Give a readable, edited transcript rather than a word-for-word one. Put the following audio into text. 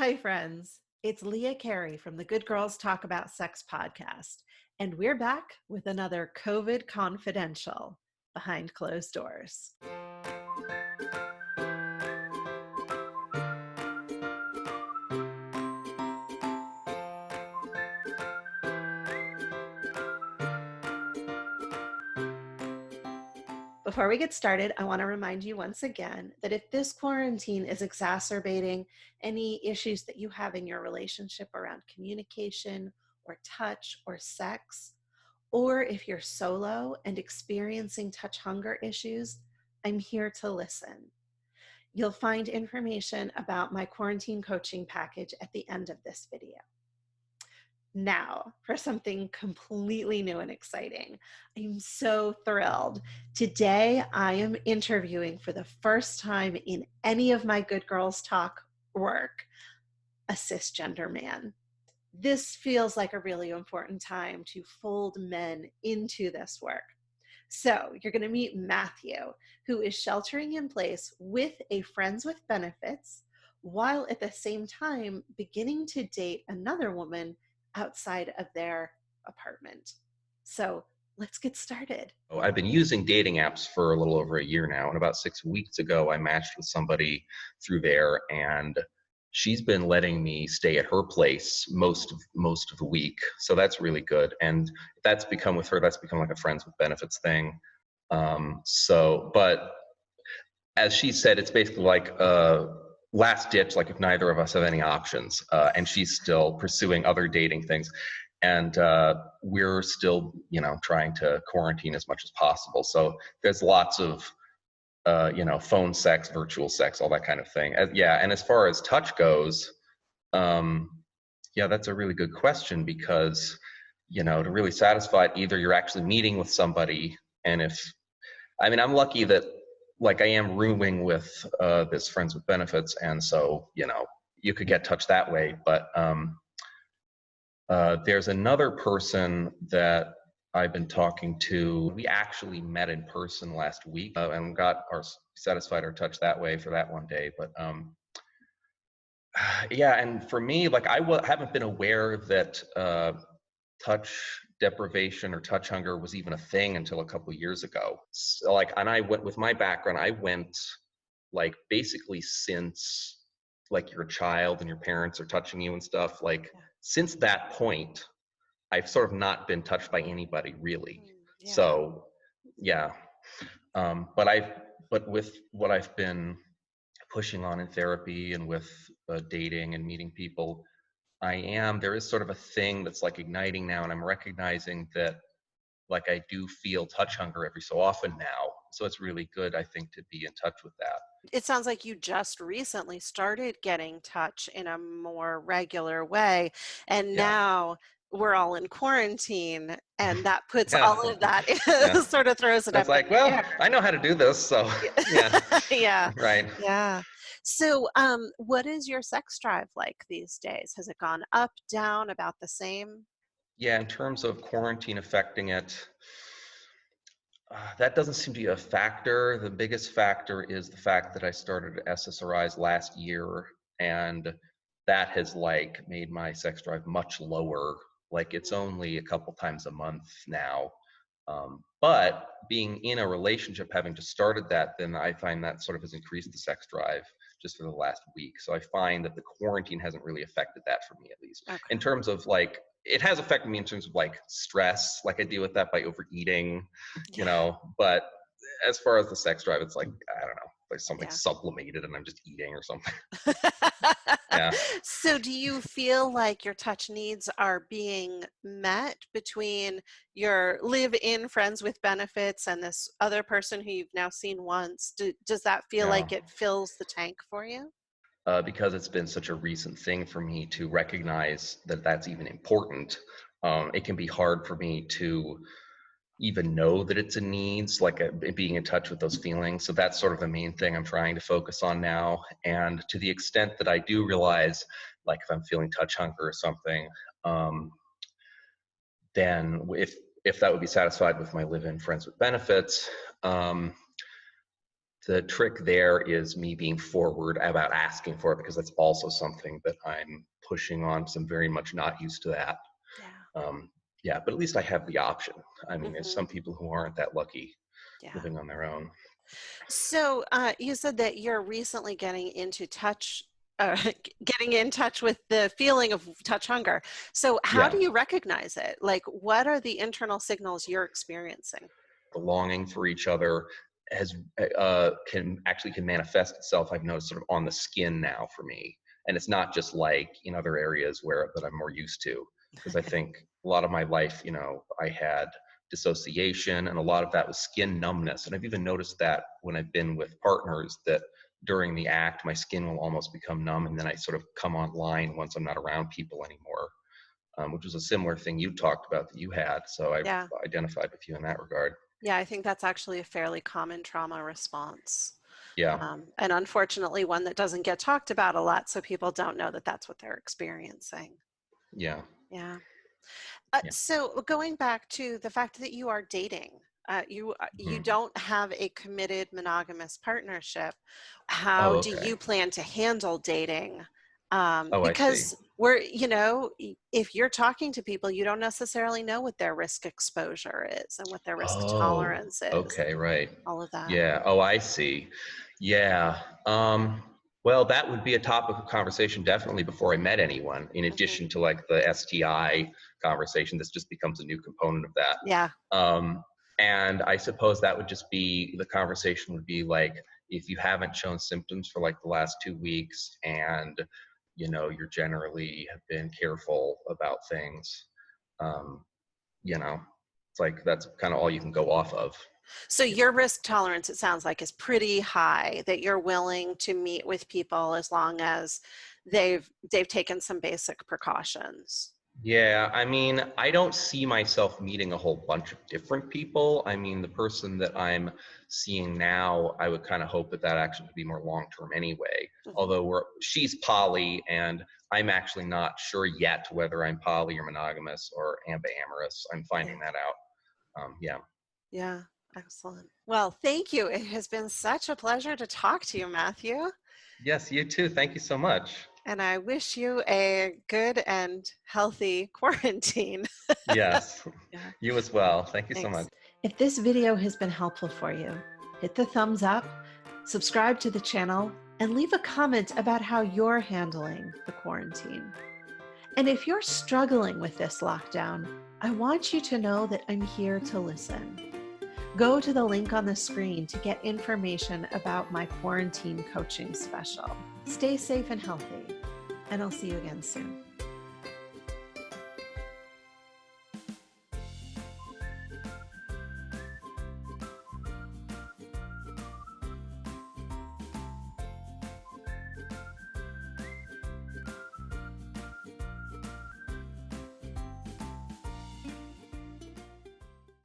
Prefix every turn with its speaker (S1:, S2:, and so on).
S1: Hi, friends. It's Leah Carey from the Good Girls Talk About Sex podcast, and we're back with another COVID Confidential behind closed doors. Before we get started, I want to remind you once again that if this quarantine is exacerbating any issues that you have in your relationship around communication or touch or sex, or if you're solo and experiencing touch hunger issues, I'm here to listen. You'll find information about my quarantine coaching package at the end of this video. Now, for something completely new and exciting. I'm so thrilled. Today, I am interviewing for the first time in any of my Good Girls Talk work, a cisgender man. This feels like a really important time to fold men into this work. So you're going to meet Mathew, who is sheltering in place with a friends with benefits, while at the same time beginning to date another woman outside of their apartment. So let's get started.
S2: I've been using dating apps for a little over a year now, and about 6 weeks ago, I matched with somebody through there, and she's been letting me stay at her place most of the week. So that's really good, and that's become with her. That's become like a friends with benefits thing. But as she said, it's basically like last ditch, like if neither of us have any options, and she's still pursuing other dating things. And we're still, trying to quarantine as much as possible. So there's lots of, phone sex, virtual sex, all that kind of thing. And as far as touch goes, that's a really good question because, to really satisfy it, either you're actually meeting with somebody, and I'm lucky that, like, I am rooming with this friends with benefits, and so, you could get touch that way, but there's another person that I've been talking to. We actually met in person last week and satisfied our touch that way for that one day. But and for me, like haven't been aware that touch deprivation or touch hunger was even a thing until a couple of years ago. So, and I went with my background. I went like basically since like you're a child and your parents are touching you and stuff. Since that point, I've sort of not been touched by anybody really.
S1: Yeah.
S2: So, but with what I've been pushing on in therapy and with dating and meeting people, there is sort of a thing that's like igniting now, and I'm recognizing that like I do feel touch hunger every so often now. So it's really good, I think, to be in touch with that.
S1: It sounds like you just recently started getting touch in a more regular way, and now we're all in quarantine, and that puts all of that sort of throws it up.
S2: It's like, well, I know how to do this, so
S1: yeah.
S2: Right.
S1: Yeah. So what is your sex drive like these days? Has it gone up, down, about the same?
S2: Yeah, in terms of quarantine affecting it, that doesn't seem to be a factor. The biggest factor is the fact that I started SSRIs last year, and that has like made my sex drive much lower. Like it's only a couple times a month now. But being in a relationship, having just started that, then I find that sort of has increased the sex drive just for the last week. So I find that the quarantine hasn't really affected that for me, at least.
S1: Okay.
S2: In terms of like, it has affected me in terms of like stress, like I deal with that by overeating, but as far as the sex drive, it's like, I don't know, like something sublimated and I'm just eating or something.
S1: So do you feel like your touch needs are being met between your live-in friends with benefits and this other person who you've now seen once? Does that feel like it fills the tank for you?
S2: Because it's been such a recent thing for me to recognize that that's even important, it can be hard for me to even know that it's a needs, like being in touch with those feelings. So that's sort of the main thing I'm trying to focus on now. And to the extent that I do realize, like if I'm feeling touch hunger or something, then if that would be satisfied with my live-in friends with benefits, The trick there is me being forward about asking for it, because that's also something that I'm pushing on, because I'm very much not used to that.
S1: Yeah.
S2: Um, yeah, but at least I have the option. I mean, there's
S1: Hmm.
S2: some people who aren't that lucky
S1: Yeah.
S2: living on their own.
S1: So you said that you're recently getting into touch, getting in touch with the feeling of touch hunger. So how
S2: Yeah,
S1: do you recognize it? Like, what are the internal signals you're experiencing?
S2: the longing for each other has can manifest itself. I've noticed sort of on the skin now for me, and it's not just like in other areas where that I'm more used to. Because I think a lot of my life, I had dissociation, and a lot of that was skin numbness. And I've even noticed that when I've been with partners, that during the act, my skin will almost become numb, and then I sort of come online once I'm not around people anymore. Which was a similar thing you talked about that you had. So I've
S1: Yeah.
S2: identified with you in that regard.
S1: Yeah, I think that's actually a fairly common trauma response.
S2: Yeah,
S1: And unfortunately, one that doesn't get talked about a lot, so people don't know that that's what they're experiencing.
S2: yeah,
S1: Yeah.
S2: yeah.
S1: So going back to the fact that you are dating, you
S2: Hmm.
S1: don't have a committed monogamous partnership. How
S2: Oh,
S1: do
S2: okay.
S1: you plan to handle dating?
S2: Oh, I see.
S1: Because if you're talking to people, you don't necessarily know what their risk exposure is and what their risk
S2: Oh,
S1: tolerance is,
S2: okay, right.
S1: all of that.
S2: Yeah. Oh, I see. Yeah. Well, that would be a topic of conversation definitely before I met anyone, in
S1: Hmm.
S2: addition to like the STI conversation. This just becomes a new component of that.
S1: Yeah.
S2: And I suppose that would just be the conversation would be like, if you haven't shown symptoms for like the last 2 weeks, and you're generally have been careful about things, um, it's like that's kind of all you can go off of.
S1: So
S2: you
S1: your
S2: know
S1: risk tolerance, it sounds like, is pretty high, that you're willing to meet with people as long as they've taken some basic precautions.
S2: Yeah, I mean, I don't see myself meeting a whole bunch of different people. I mean, the person that I'm seeing now, I would kind of hope that that actually would be more long term anyway.
S1: Hmm.
S2: Although she's poly, and I'm actually not sure yet whether I'm poly or monogamous or ambiamorous. I'm
S1: Yeah.
S2: finding that out. Yeah.
S1: Yeah. Excellent. Well, thank you. It has been such a pleasure to talk to you, Matthew.
S2: Yes, you too. Thank you so much.
S1: And I wish you a good and healthy quarantine.
S2: Yes,
S1: Yeah.
S2: you as well. Thank you so much.
S1: Thanks. If this video has been helpful for you, hit the thumbs up, subscribe to the channel, and leave a comment about how you're handling the quarantine. And if you're struggling with this lockdown, I want you to know that I'm here to listen. Go to the link on the screen to get information about my quarantine coaching special. Stay safe and healthy, and I'll see you again soon.